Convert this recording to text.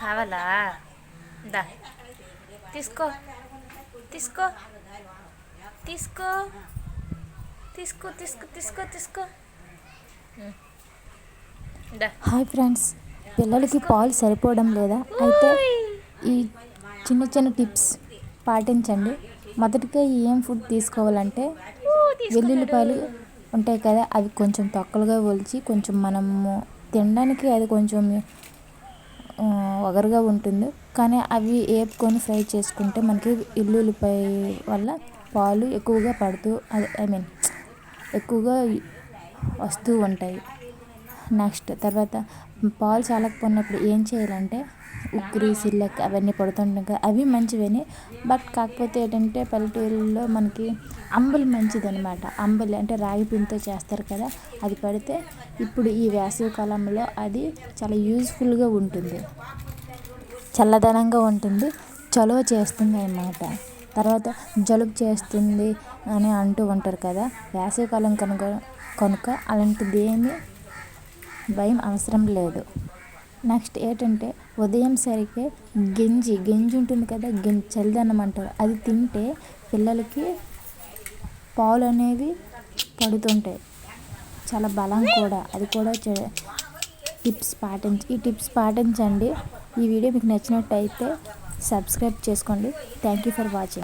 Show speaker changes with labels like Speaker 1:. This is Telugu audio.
Speaker 1: కావాలా? దా తీసుకో తీసుకో తీసుకో తీసుకో తీసుకో తీసుకో తీసుకో.
Speaker 2: హాయ్ ఫ్రెండ్స్, పిల్లలకి పాలు సరిపోవడం లేదా? అయితే ఈ చిన్న చిన్న టిప్స్ పాటించండి. మొదటిగా ఏం ఫుడ్ తీసుకోవాలంటే వెల్లుల్లిపాయలు ఉంటాయి కదా, అవి కొంచెం తొక్కలుగా ఒలిచి కొంచెం మనము తినడానికి అది కొంచెం ఒగరుగా ఉంటుంది, కానీ అవి వేపుకొని ఫ్రై చేసుకుంటే మనకి వెల్లుల్లిపాయ వల్ల పాలు ఎక్కువగా పడుతూ ఎక్కువగా వస్తూ ఉంటాయి. నెక్స్ట్ తర్వాత పాలు చాలకపోయినప్పుడు ఏం చేయాలంటే ఉగ్గురి, సిల్లక్ అవన్నీ పడుతుంటాయి కదా, అవి మంచివని. బట్ కాకపోతే ఏంటంటే పల్లెటూరులో మనకి అంబలి మంచిది అనమాట. అంబలి అంటే రాగి పిండితో చేస్తారు కదా, అది పడితే ఇప్పుడు ఈ వేసవి కాలంలో అది చాలా యూజ్ఫుల్గా ఉంటుంది, చల్లదనంగా ఉంటుంది, చలువ చేస్తుంది అన్నమాట. తర్వాత జలుబు చేస్తుంది అని అంటూ ఉంటారు కదా, వేసవికాలం కనుక అలాంటిది ఏమీ భయం అవసరం లేదు. నెక్స్ట్ ఏంటంటే ఉదయం సరికి గంజి ఉంటుంది కదా, చల్లదనం అంటారు, అది తింటే పిల్లలకి పాలు అనేవి పడుతుంటాయి, చాలా బలం కూడా. అది కూడా ఈ టిప్స్ పాటించండి. ఈ వీడియో మీకు నచ్చినట్టయితే సబ్స్క్రైబ్ చేసుకోండి. Thank you for watching.